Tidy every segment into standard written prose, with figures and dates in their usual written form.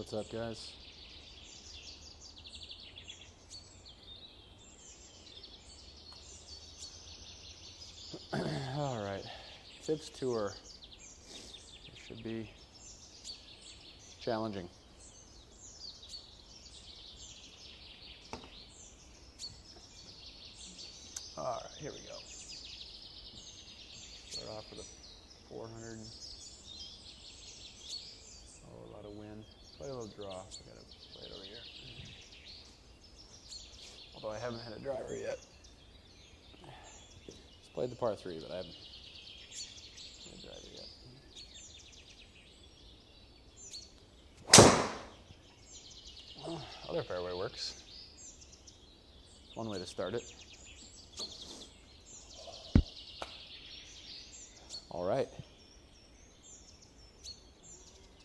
What's up, guys? All right, Tips Tour. It should be challenging. All right, here we go. Start off with a 400. Oh, a lot of wind. Play a little draw. I gotta play it over here. Although I haven't had a driver yet. Just played the par 3, but I haven't had a driver yet. Well, other fairway works. One way to start it. All right.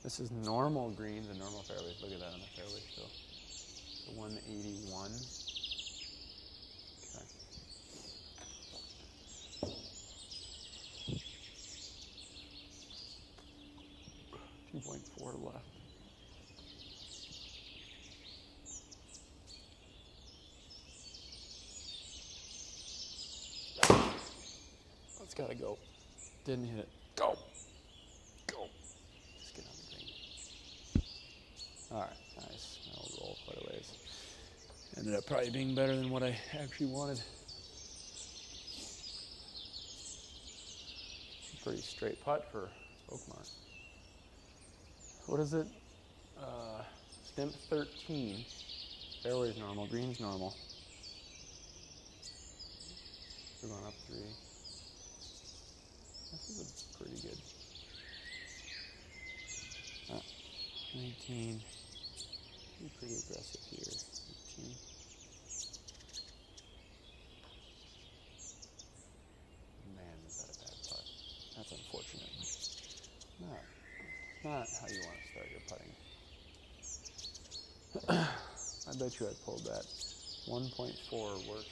This is normal greens and normal fairways. Look at that on the fairway still. The 181. Okay. 2.4 left. It's gotta go. Didn't hit it. Go. Go. Just get on the green. All right, nice. That'll roll quite a ways. Ended up probably being better than what I actually wanted. Pretty straight putt for Oakmont. What is it? Stimp 13. Fairway's normal, green's normal. We're going up 3. This is a pretty good. 19. Be pretty aggressive here. 18. Man, is that a bad putt? That's unfortunate. Not how you want to start your putting. I bet you I pulled that. 1.4 worse.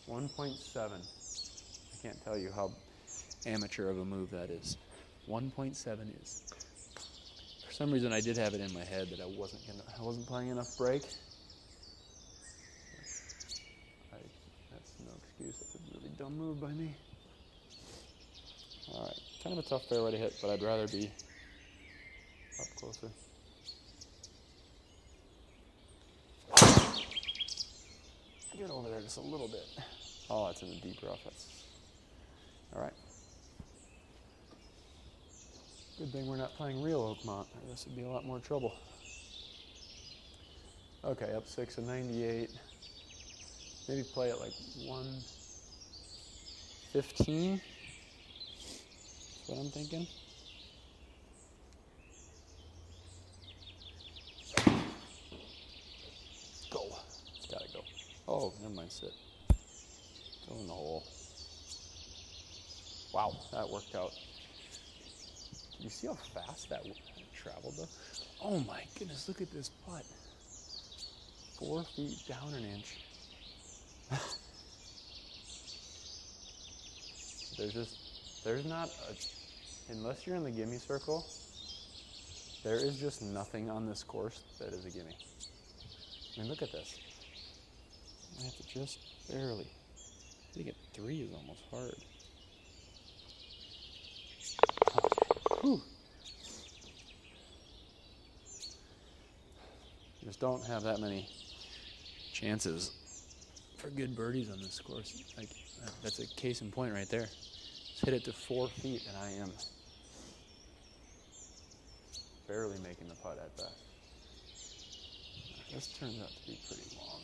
1.7. I can't tell you how amateur of a move that is. 1.7 is. For some reason, I did have it in my head that I wasn't playing enough break. That's no excuse. That's a really dumb move by me. All right, kind of a tough fairway to hit, but I'd rather be up closer. Get over there just a little bit. Oh, it's in the deep rough. That's all right. Good thing we're not playing real Oakmont, or this would be a lot more trouble. Okay, up 6 and 98. Maybe play it like 115. That's what I'm thinking. Go. It's gotta go. Oh, never mind, sit. Go in the hole. Wow, that worked out. You see how fast that traveled though? Oh my goodness, look at this putt. 4 feet down an inch. There's not unless you're in the gimme circle, there is just nothing on this course that is a gimme. I mean, look at this. I have to just barely. I think 3 is almost hard. Whew. Just don't have that many chances for good birdies on this course. Like that's a case in point right there. Just hit it to 4 feet, and I am barely making the putt at best. This turns out to be pretty long.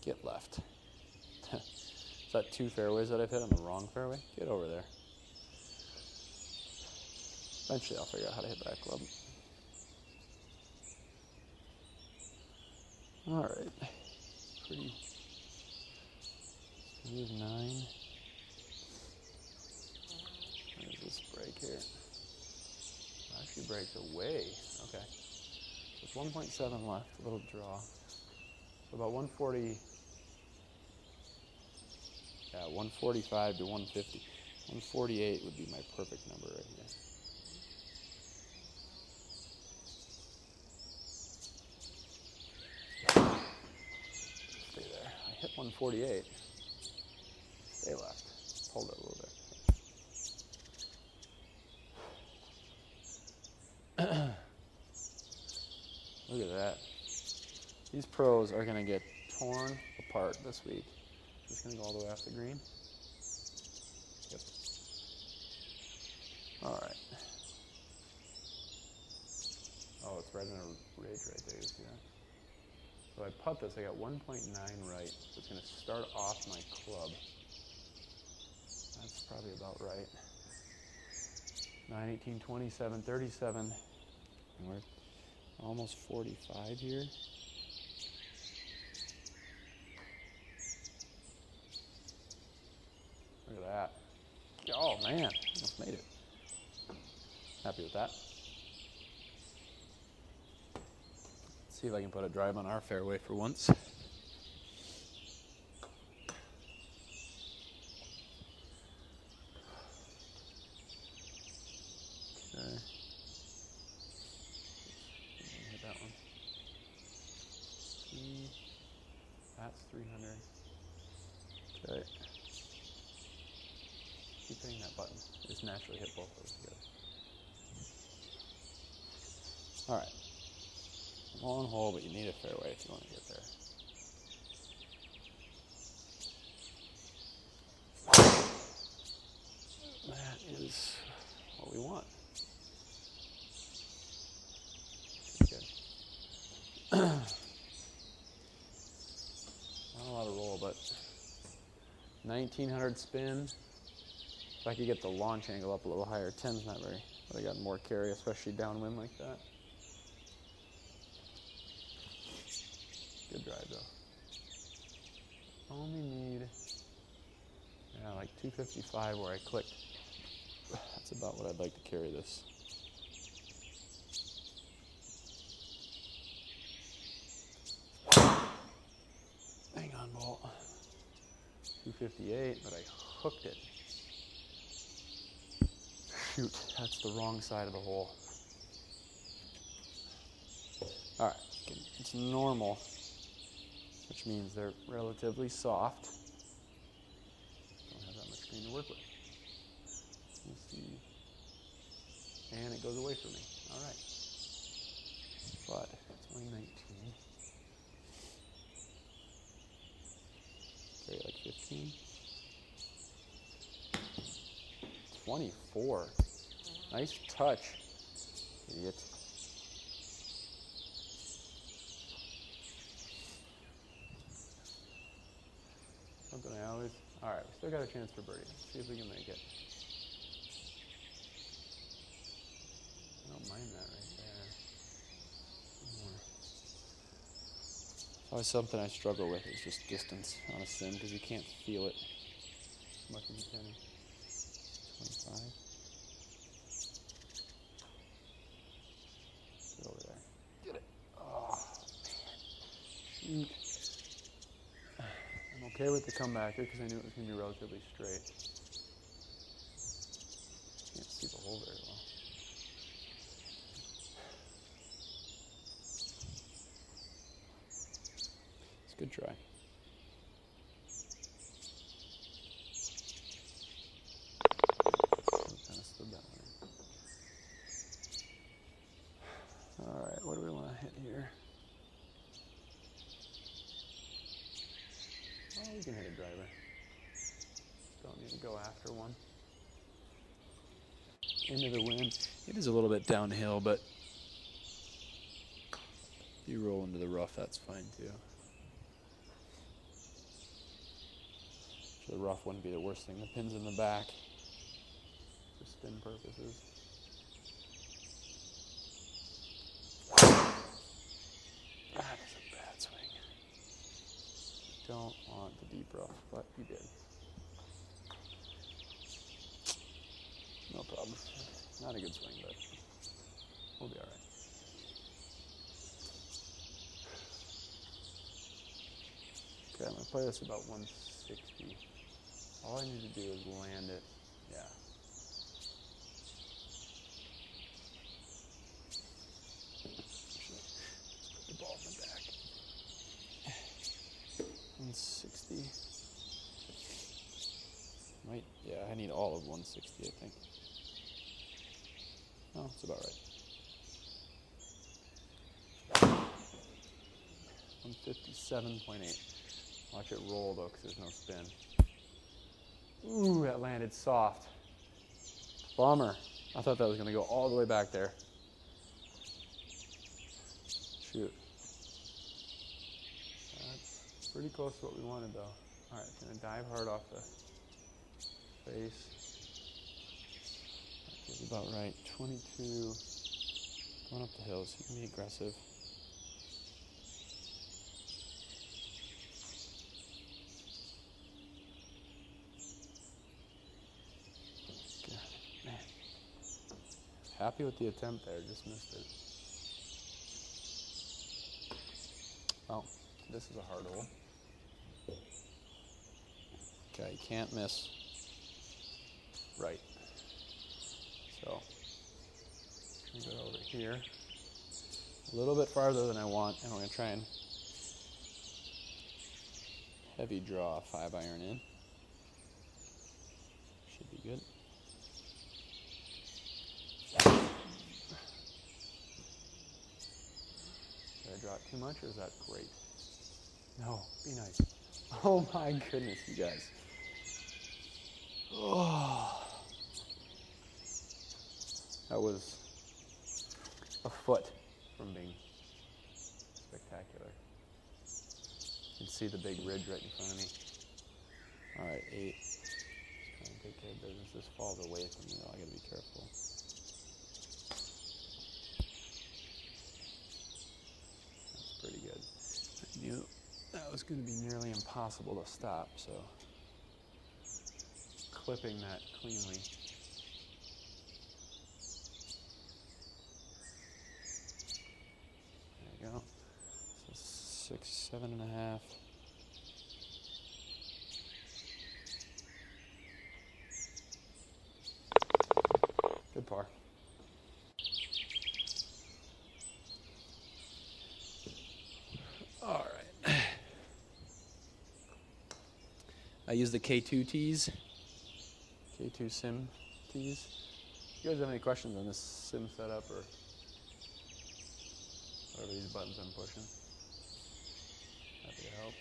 Get left. Is that 2 fairways that I've hit on the wrong fairway? Get over there. Eventually I'll figure out how to hit that club. Alright. Pretty smooth 9. There's this break here. Actually breaks away. Okay. There's 1.7 left. A little draw. So So about 140, yeah, 145 to 150. 148 would be my perfect number right here. Stay there. I hit 148. Stay left. Hold it a little bit. Look at that. These pros are going to get torn apart this week. Just going to go all the way off the green. Yep. All right. Oh, it's right in a ridge right there. You see that? So I putt this. I got 1.9 right. So it's going to start off my club. That's probably about right. 9, 18, 27, 37. And we're almost 45 here. Look at that. Oh man, almost made it. Happy with that. Let's see if I can put a drive on our fairway for once. Okay. Hit that one. That's 300. Okay. Keep hitting that button. Just naturally hit both of those together. All right. Long hole, but you need a fairway if you want to get there. That is what we want. Good. Not a lot of roll, but 1900 spin. If I could get the launch angle up a little higher, 10's not very, but I got more carry, especially downwind like that. Good drive though. Only need, like 255 where I clicked. That's about what I'd like to carry this. Hang on, ball. 258, but I hooked it. Shoot, that's the wrong side of the hole. All right, it's normal, which means they're relatively soft. Don't have that much green to work with. Let's see. And it goes away from me. All right. But it's only 19. Okay, like 15. 24. Nice touch, idiot. Something I always. All right, we still got a chance for birdie. Let's see if we can make it. I don't mind that right there. It's always something I struggle with is just distance on a sim because you can't feel it as much as you can. 25. Get over there. Get it. Oh, man. Shoot. I'm okay with the comebacker because I knew it was going to be relatively straight. Can't see the hole very well. It's a good try. Kind of slid that one in. All right, what do we want to hit here? Oh, we can hit a driver. Don't need to go after one. Into the wind. It is a little bit downhill, but if you roll into the rough, that's fine too. So the rough wouldn't be the worst thing. The pin's in the back for spin purposes. That is a bad swing. Don't want the deep rough, but you did. No problem. Not a good swing, but we'll be all right. Okay, I'm gonna play this about 160. All I need to do is land it. Yeah. Put the ball in the back. 160. Might, yeah, I need all of 160, I think. Oh, that's about right. 157.8. Watch it roll though, because there's no spin. Ooh, that landed soft. Bummer. I thought that was going to go all the way back there. Shoot. That's pretty close to what we wanted though. All right, it's going to dive hard off the face. That feels about right. 22. Going up the hills, you can be aggressive. Happy with the attempt there, just missed it. Oh, this is a hard hole. Okay, you can't miss right. So, I'm gonna go over here, a little bit farther than I want, and we're gonna try and heavy draw a 5-iron in. Should be good. Did I draw it too much, or is that great? No, be nice. Oh my goodness, you guys. Oh. That was a foot from being spectacular. You can see the big ridge right in front of me. All right, 8. Trying to take care of business. This falls away from me though, I gotta be careful. Pretty good. I knew that was going to be nearly impossible to stop, so clipping that cleanly. There you go. So 6, 7.5. Good par. All right. I use the K2 tees, K2 sim tees. You guys have any questions on this sim setup or whatever these buttons I'm pushing? Happy to help.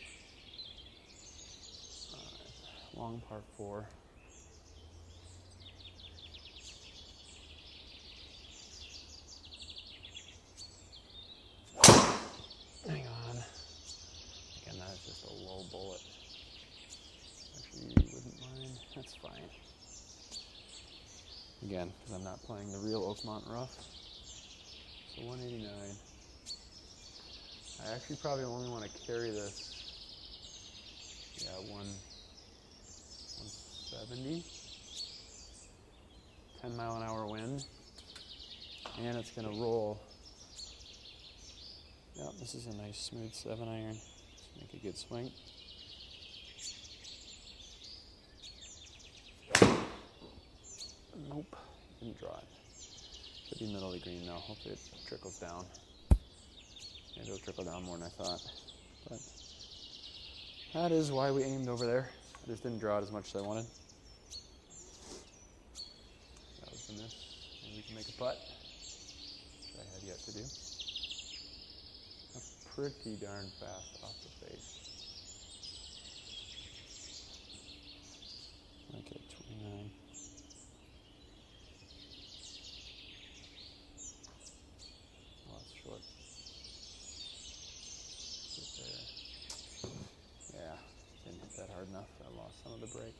All right. Long par 4. Hang on. Again, that is just a low bullet. Actually, you wouldn't mind. That's fine. Again, because I'm not playing the real Oakmont rough. So 189. I actually probably only want to carry this. Yeah, 170. 10-mile-an-hour wind. And it's going to roll. Yep, this is a nice smooth 7-iron. Make a good swing. Nope, didn't draw it. Should be middle of the green now. Hopefully it trickles down. Maybe it'll trickle down more than I thought. But that is why we aimed over there. I just didn't draw it as much as I wanted. That was the miss. Maybe we can make a putt, which I have yet to do. That's pretty darn fast off the face. Okay, 29. Oh, that's short. Get there. Yeah, didn't hit that hard enough. I lost some of the break.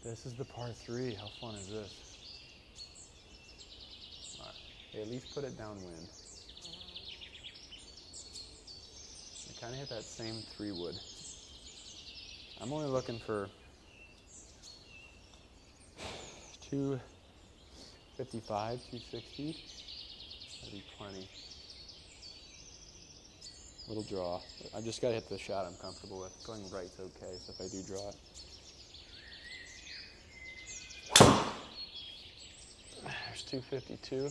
This is the par 3. How fun is this? All right. Hey, at least put it downwind. I kind of hit that same 3-wood. I'm only looking for 255, 260. That'd be plenty. Little draw. I've just got to hit the shot I'm comfortable with. Going right's okay, so if I do draw it. There's 252.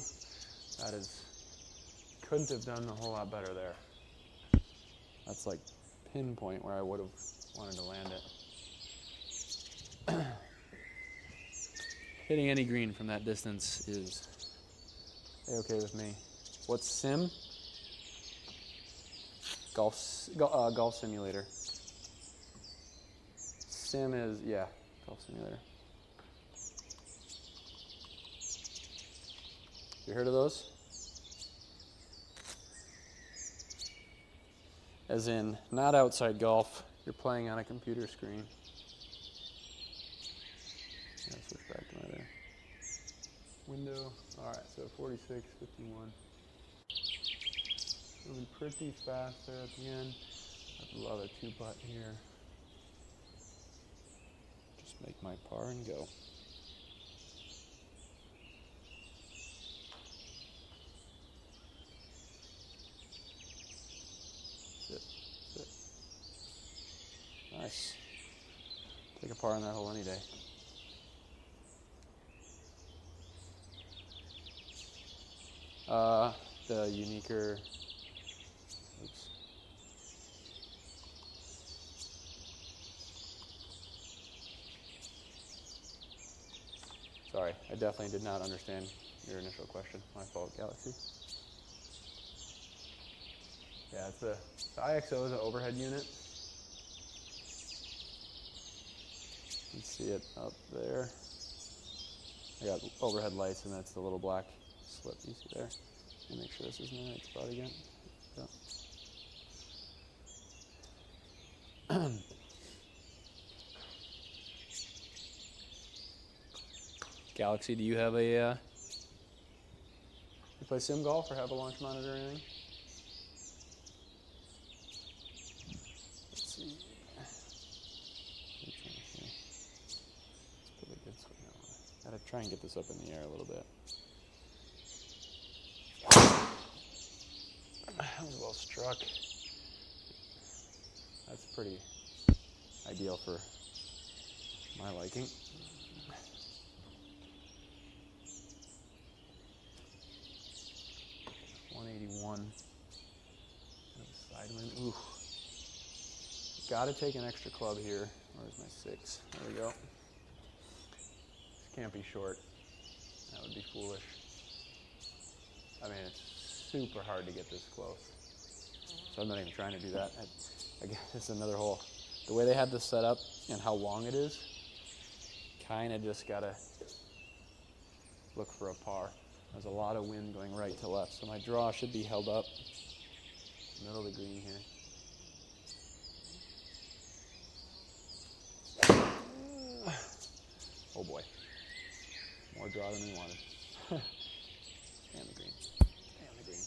That is, couldn't have done a whole lot better there. That's like pinpoint where I would have wanted to land it. Hitting any green from that distance is okay with me. What's sim? Golf simulator. Sim is, yeah, golf simulator. You heard of those? As in, not outside golf, you're playing on a computer screen. Yeah, switch back to my other window. Alright, so 46, 51. Moving pretty fast there at the end. I'd love a 2-putt here. Just make my par and go. Sit, sit. Nice. Take a par on that hole any day. The uniquer. Oops. Sorry, I definitely did not understand your initial question. My fault, Galaxy. Yeah, it's the IXO is an overhead unit. You can see it up there. I got overhead lights, and that's the little black slip you see there. Let me make sure this is in the right spot again. Yeah. Galaxy, do you have a, you play sim golf or have a launch monitor or anything? Let's see. Let's put a good swing on. Gotta try and get this up in the air a little bit. That was well struck. That's pretty ideal for my liking. Side wind. Ooh. Gotta take an extra club here. Where's my 6? There we go. This can't be short. That would be foolish. I mean, it's super hard to get this close. So I'm not even trying to do that. I guess it's another hole. The way they had this set up and how long it is, kind of just gotta look for a par. There's a lot of wind going right to left, so my draw should be held up. Middle of the green here. Oh boy. More draw than we wanted. And the green. And the green.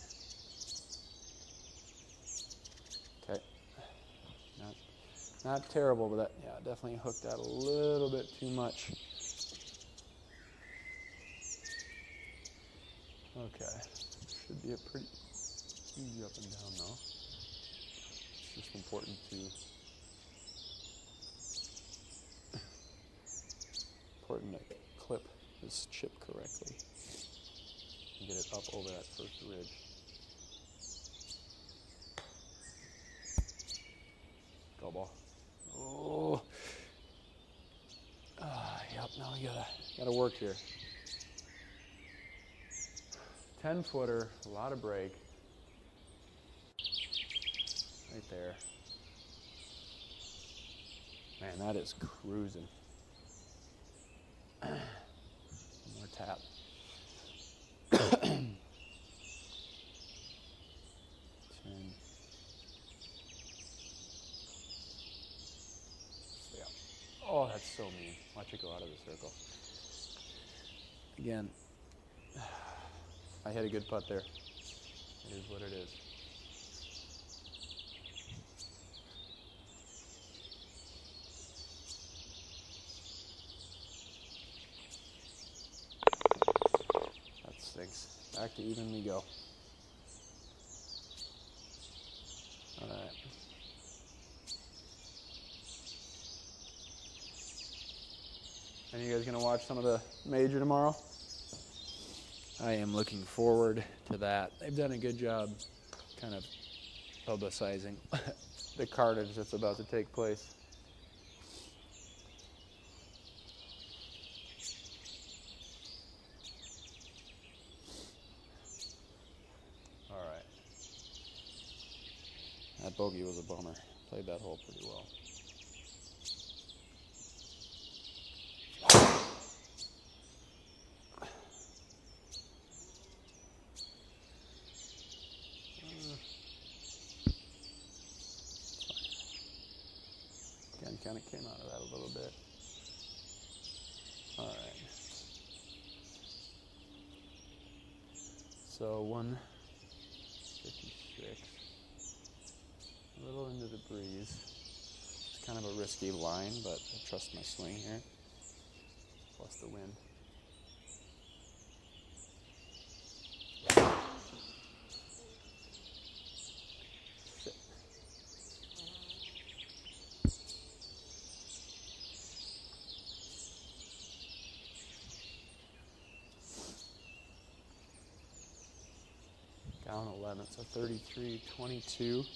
Okay. Not terrible, but that, yeah, definitely hooked out a little bit too much. Okay. Should be a pretty easy up and down though. It's just important to clip this chip correctly and get it up over that first ridge. Go ball. Oh. Yep, now we gotta work here. 10-footer, a lot of break. Right there. Man, that is cruising. One more tap. Yeah. Oh, that's so mean. Watch it go out of the circle. Again, I hit a good putt there. It is what it is. That stinks. Back to even we go. And you guys gonna watch some of the major tomorrow? I am looking forward to that. They've done a good job kind of publicizing the carnage that's about to take place. All right. That bogey was a bummer. Played that hole pretty well. Again, kind of came out of that a little bit. All right. So 156. A little into the breeze. It's kind of a risky line, but I trust my swing here. Plus the wind. Sit. Down 11, so 33-22.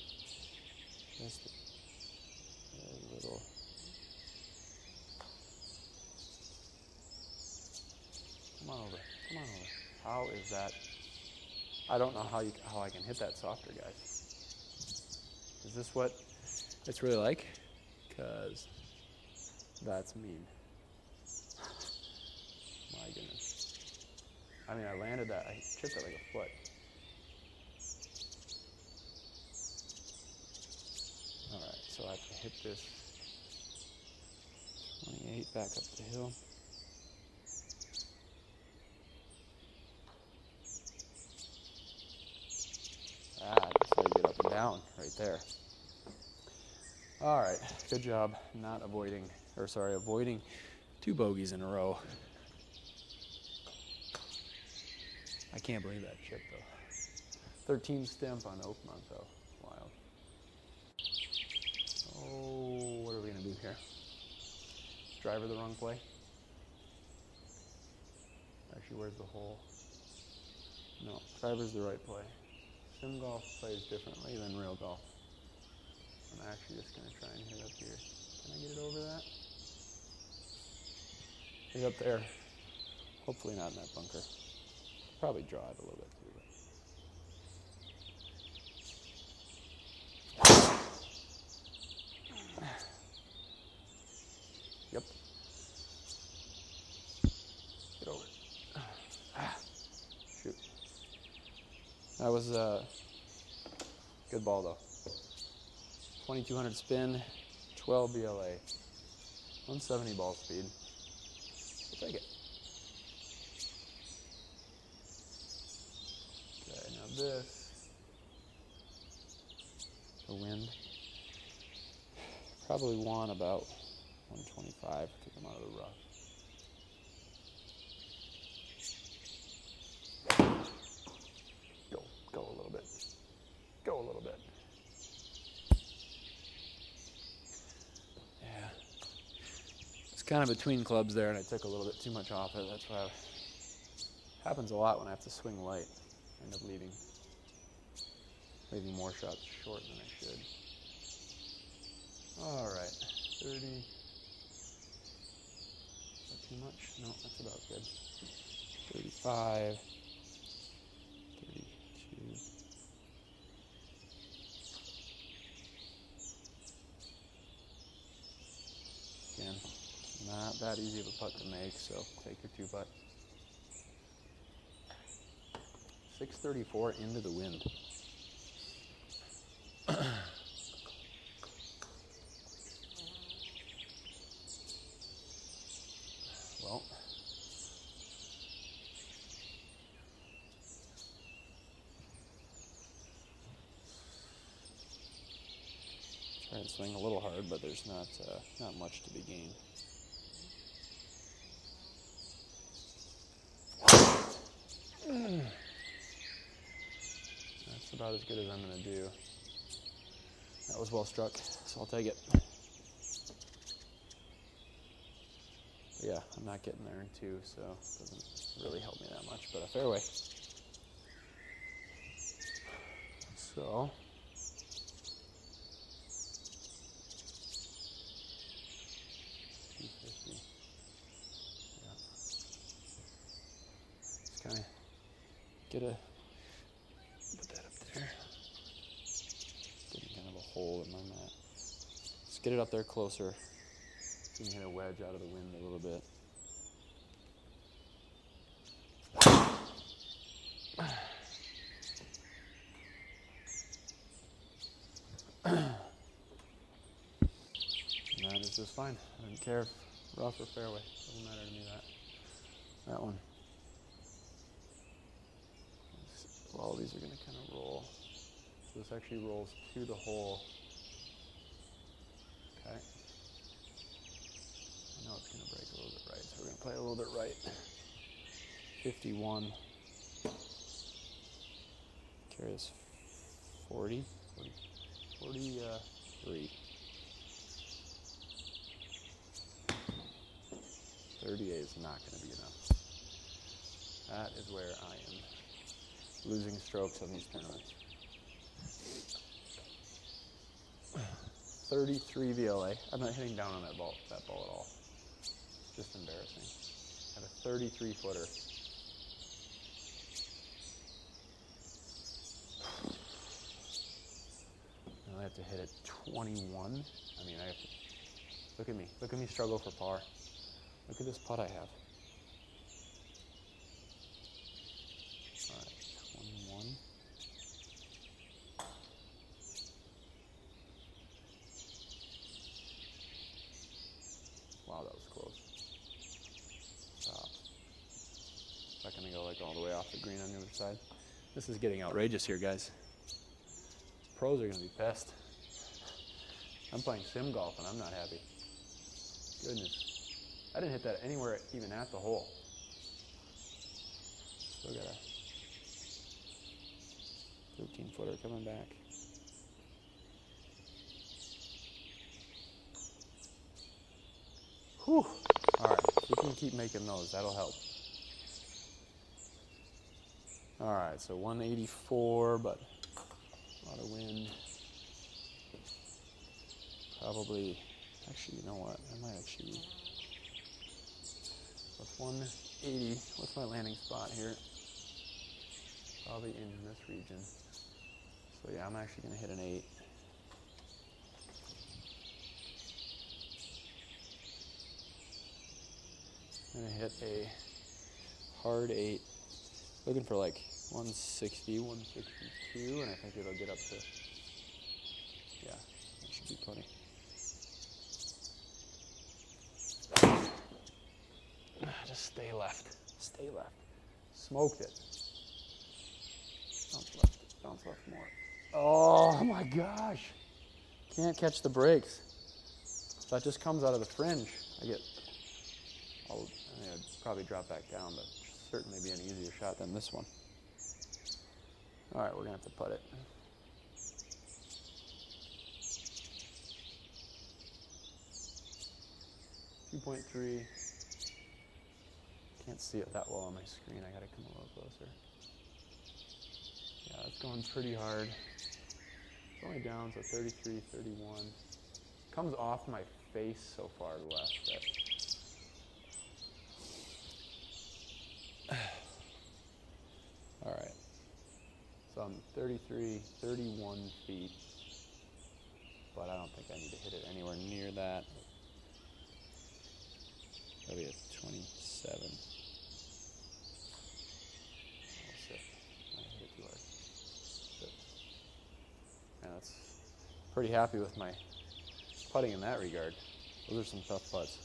Just a little. Come on over. Come on over. How is that? I don't know how I can hit that softer, guys. Is this what it's really like? Because that's mean. My goodness. I mean, I landed that. I chipped it like a foot. All right, so I have to hit this 28 back up the hill. I just let it get up and down right there. All right, good job avoiding two bogeys in a row. I can't believe that chip though. 13 stimp on Oakmont though. Wild. Oh, what are we gonna do here? Driver the wrong play? Actually, where's the hole? No, driver's the right play. Sim golf plays differently than real golf. I'm actually just gonna try and hit up here. Can I get it over that? Hit up there. Hopefully not in that bunker. Probably drive a little bit too. Yep. Get over it. Shoot. That was a good ball though. 2200 spin, 12 BLA, 170 ball speed. We'll take it. Okay, now this, the wind, probably won about 125 to come out of the rough. Go a little bit. Go a little bit. Yeah. It's kind of between clubs there, and I took a little bit too much off it. That's why it happens a lot when I have to swing light. I end up leaving more shots short than I should. All right, 30. Is that too much? No, that's about good. 35. 32. Again, not that easy of a putt to make, so take your two putt. 634 into the wind. Well, try and swing a little hard, but there's not much to be gained. That's about as good as I'm going to do. That was well struck, so I'll take it. yeah, I'm not getting there in 2, so it doesn't really help me that much, but a fairway. So, kind of put that up there. Getting kind of a hole in my mat. Just get it up there closer. So you can hit a wedge out of the wind a little bit. And that is just fine. I don't care if rough or fairway. Doesn't matter to me that one. All these are going to kind of roll. So this actually rolls to the hole. Okay. I know it's going to break a little bit right, so we're going to play a little bit right. 51. Carry this 43. 38 is not going to be enough. That is where I am losing strokes on these tournaments. 33 VLA. I'm not hitting down on that ball at all. Just embarrassing. I have a 33 footer. And I have to hit it 21. I mean, I have to look at me struggle for par. Look at this putt I have. All right, 21. Wow, that was close. Stop. Is that gonna go like all the way off the green on the other side? This is getting outrageous here, guys. Pros are gonna be pissed. I'm playing sim golf and I'm not happy. Goodness. I didn't hit that anywhere even at the hole. Still got a 13 footer coming back. Whew. All right, we can keep making those. That'll help. All right, so 184, but a lot of wind. Probably, actually, you know what? I might actually. With 180, what's my landing spot here? Probably in this region. So yeah, I'm actually going to hit an 8. I'm going to hit a hard 8. Looking for like 160, 162, and I think it'll get up to, yeah, that should be plenty. Just stay left. Stay left. Smoked it. Bounce left. Bounce left more. Oh my gosh. Can't catch the brakes. That just comes out of the fringe. I'd probably drop back down, but certainly be an easier shot than this one. All right, we're going to have to putt it. .3. Can't see it that well on my screen. I got to come a little closer. Yeah, it's going pretty hard. It's only down, so 33, 31. Comes off my face so far left that. All right. So I'm 33, 31 feet, but I don't think I need to hit it anywhere near that. Probably a 27. I'll sit. I hit it too hard. Sit. And that's pretty happy with my putting in that regard. Those are some tough putts.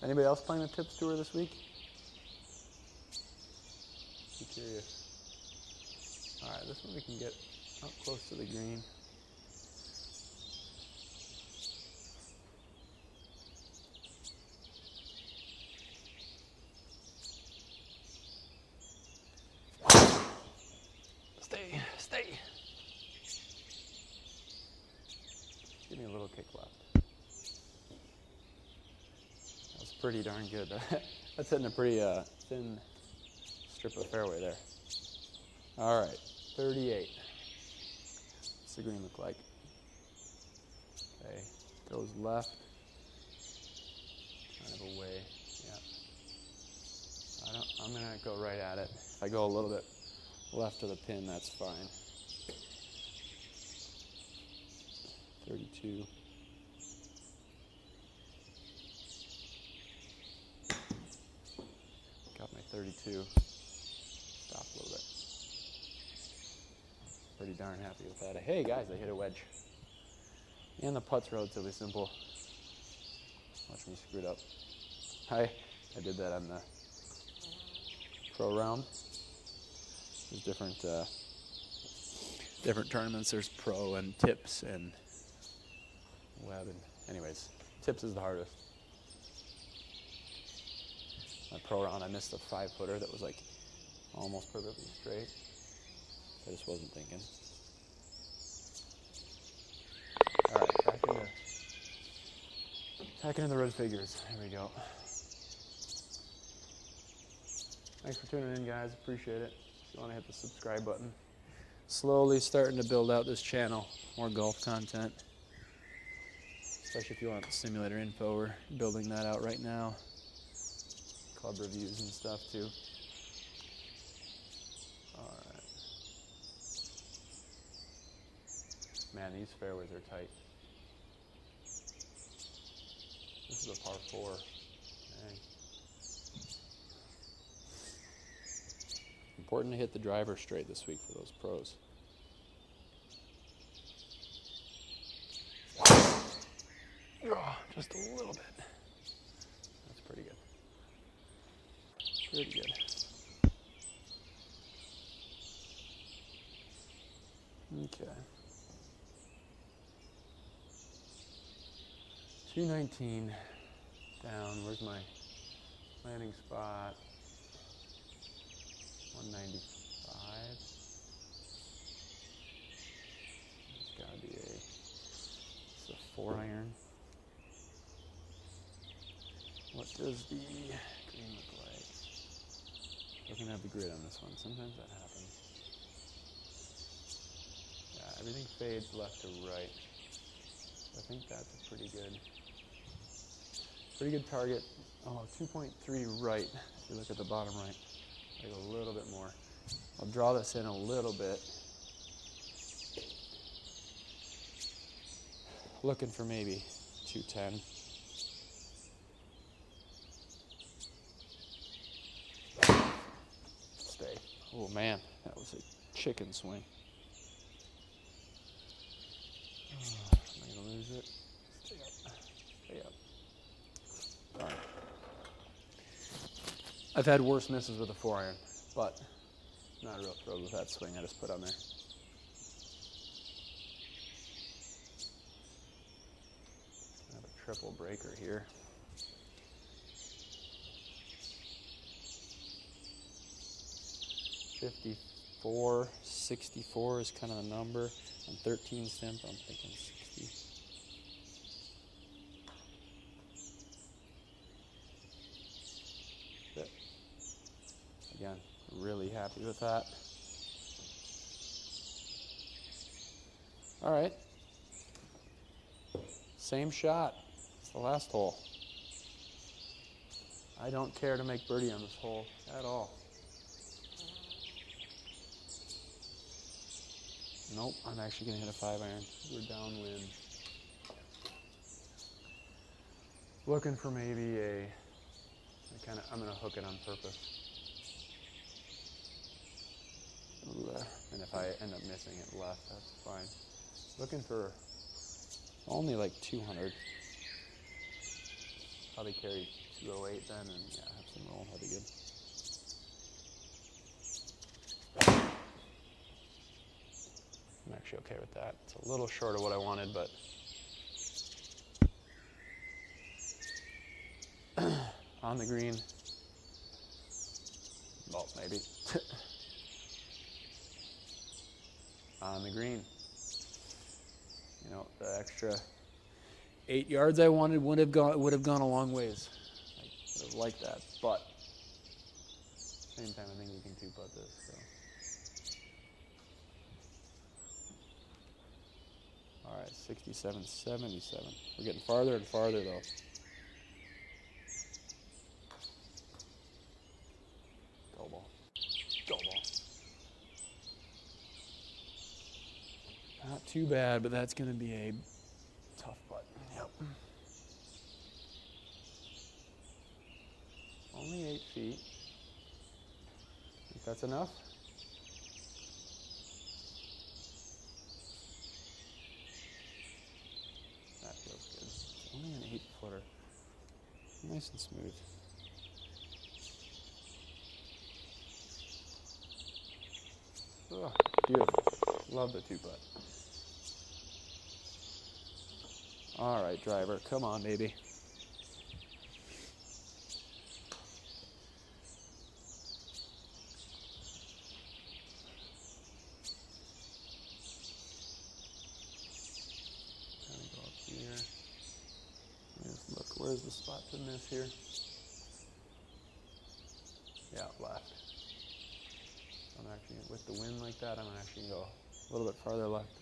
Anybody else playing the Tips Tour this week? Be curious. All right, this one we can get up close to the green. a little kick left. That's pretty darn good. That's hitting a pretty thin strip of fairway there. All right, 38. What's the green look like? Okay, goes left. Kind of away, yeah. I'm gonna go right at it. If I go a little bit left of the pin, that's fine. 32. Got my 32. Stop a little bit. Pretty darn happy with that. Hey guys, I hit a wedge. And the putt's relatively simple. Watch me screw it up. I did that on the pro round. There's different tournaments. There's pro and tips and web. And anyways, tips is the hardest. My pro round, I missed a 5-footer that was like almost perfectly straight. I just wasn't thinking. All right, back into the red figures. There we go. Thanks for tuning in, guys. Appreciate it. If you want to hit the subscribe button. Slowly starting to build out this channel. More golf content. Especially if you want simulator info. We're building that out right now. Club reviews and stuff too. Alright. Man, these fairways are tight. This is a par 4. Dang. Important to hit the driver straight this week for those pros. Oh, just a little bit. That's pretty good. Pretty good. Okay. 219 down. Where's my landing spot? 195. It's gotta be it's a 4-iron. What does the green look like? Doesn't have the grid on this one. Sometimes that happens. Yeah, everything fades left to right. I think that's a pretty good target. Oh, 2.3 right. If you look at the bottom right, like a little bit more. I'll draw this in a little bit. Looking for maybe 210. Stay. Oh man, that was a chicken swing. Am I gonna lose it? Stay up. Stay up. All right. I've had worse misses with a 4-iron, but not real thrilled with that swing I just put on there. I have a triple breaker here. .54, 64 is kind of the number. On 13 stimp, I'm thinking 60. But again, really happy with that. All right. Same shot. It's the last hole. I don't care to make birdie on this hole at all. Nope, I'm actually going to hit a 5-iron. We're downwind. Looking for maybe I'm going to hook it on purpose. And if I end up missing it left, that's fine. Looking for only like 200. Probably carry 208 then, and yeah, have some roll. That'd be good. I'm actually okay with that. It's a little short of what I wanted, but on the green. Well, maybe. On the green. You know, the extra 8 yards I wanted would have gone a long ways. I would have liked that, but at the same time, I think we can two-putt this. So. All right, 67, 77. We're getting farther and farther, though. Go ball. Go ball. Not too bad, but that's going to be a tough putt. Yep. Only 8 feet. Think that's enough? That feels good. It's only an 8-footer. Nice and smooth. Oh, beautiful. Love the two-putt. All right, driver, come on, baby. Kind of go up here. Let's look, where's the spot to miss here? Yeah, left. I'm actually, with the wind like that, I'm actually going to go a little bit farther left.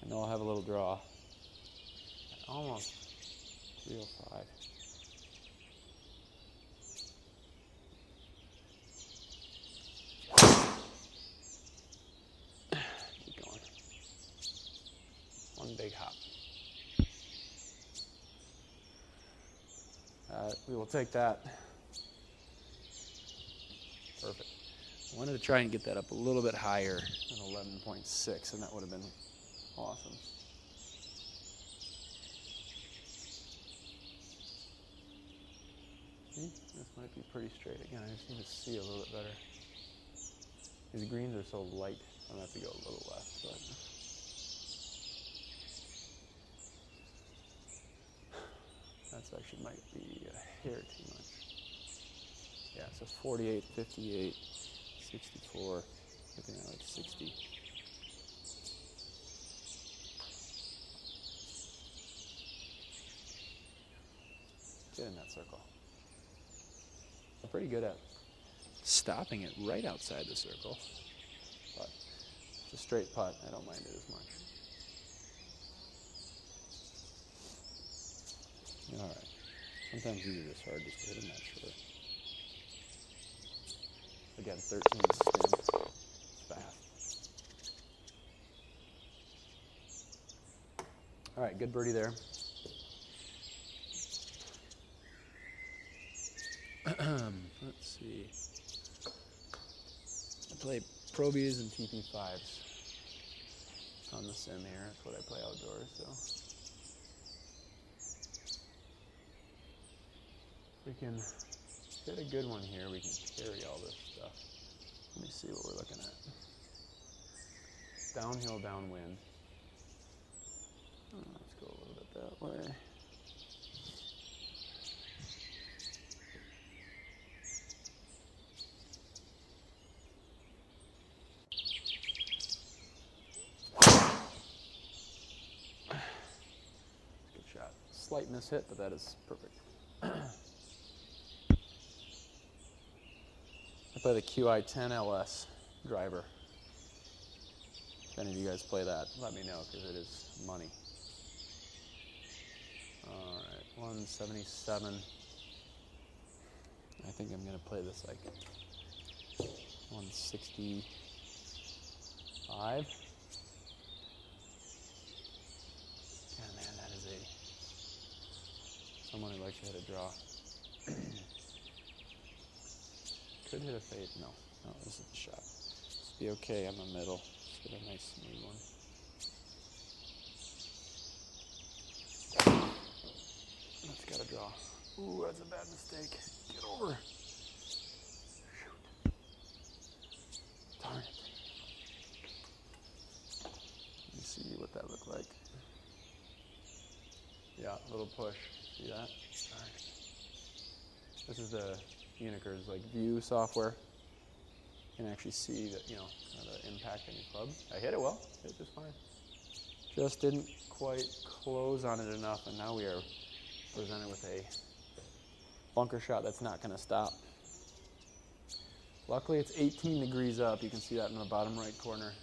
I know I'll have a little draw. Almost 305. Keep going. One big hop. We will take that. Perfect. I wanted to try and get that up a little bit higher than 11.6, and that would have been awesome. See, this might be pretty straight. Again, I just need to see a little bit better. These greens are so light, I'm going to have to go a little left. But that's actually might be a hair too much. Yeah, so 48, 58, 64, looking at like 60. Get in that circle. I'm pretty good at stopping it right outside the circle, but it's a straight putt. I don't mind it as much. All right. Sometimes these are just hard just to hit them that short. Again, 13 spins. Fast. All right, good birdie there. Let's see. I play Probies and TP5s on the sim here. That's what I play outdoors, so. If we can hit a good one here, we can carry all this stuff. Let me see what we're looking at. Downhill, downwind. Let's go a little bit that way. Good shot. Slight mishit, but that is perfect. I play the QI10 LS driver. If any of you guys play that, let me know because it is money. All right, 177. I think I'm going to play this like 165. Yeah, man, that is someone who likes to hit a draw. Could hit a fade. No, this is the shot. Just be okay on the middle. Just get a nice smooth one. That's got to draw. Ooh, that's a bad mistake. Get over. Shoot. Darn it. Let me see what that looked like. Yeah, a little push. See that? Darn it. This is the Uniker's like view software. You can actually see that, kind of the impact on your club. I hit it well. Hit it just fine. Just didn't quite close on it enough, and now we are presented with a bunker shot that's not going to stop. Luckily, it's 18 degrees up. You can see that in the bottom right corner.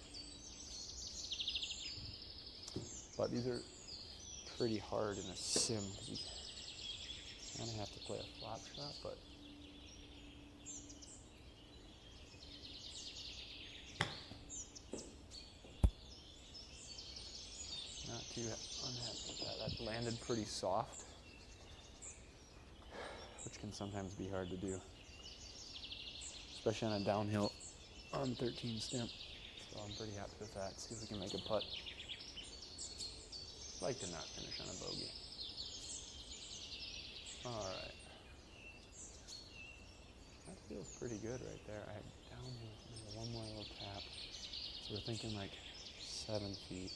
But these are pretty hard in a sim because you kind of have to play a flop shot, but not too unhappy with that. That landed pretty soft, which can sometimes be hard to do, especially on a downhill on 13 stimp. So I'm pretty happy with that. See if we can make a putt. I'd like to not finish on a bogey. All right. That feels pretty good right there. I had downhill, one more little tap. So we're thinking like 7 feet.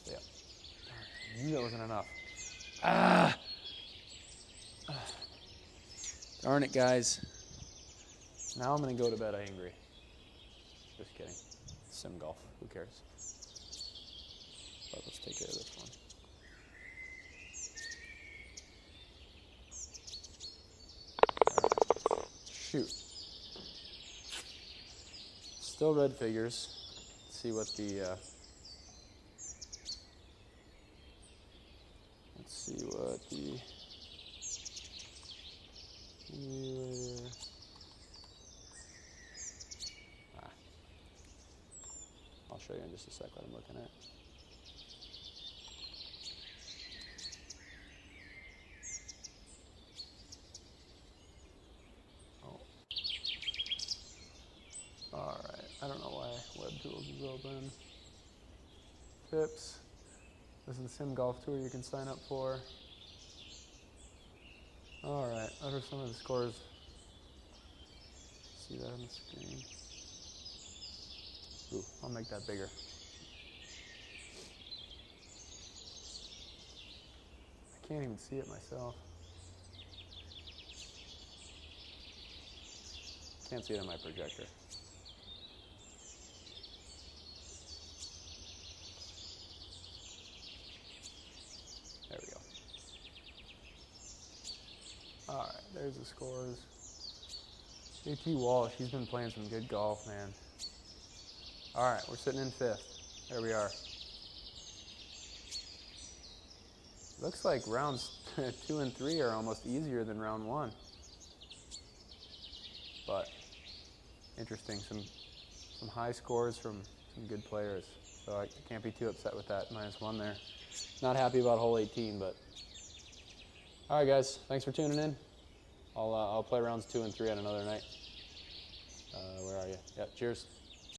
Yeah. I knew that wasn't enough. Ah! Darn it, guys. Now I'm going to go to bed angry. Just kidding. Sim golf. Who cares? But let's take care of this one. All right. Shoot. Still red figures. Let's see what the... I'll show you in just a sec what I'm looking at. Oh. All right. I don't know why Web Tools is open. Tips. This is the Sim Golf Tour you can sign up for. All right. What are some of the scores? See that on the screen? Ooh, I'll make that bigger. I can't even see it myself. Can't see it on my projector. There we go. All right, there's the scores. JT Walsh, he's been playing some good golf, man. All right, we're sitting in 5th. There we are. Looks like rounds 2 and 3 are almost easier than round 1. But interesting, some high scores from some good players. So I can't be too upset with that. -1 there. Not happy about hole 18, but all right, guys. Thanks for tuning in. I'll play rounds 2 and 3 on another night. Where are you? Yeah. Cheers.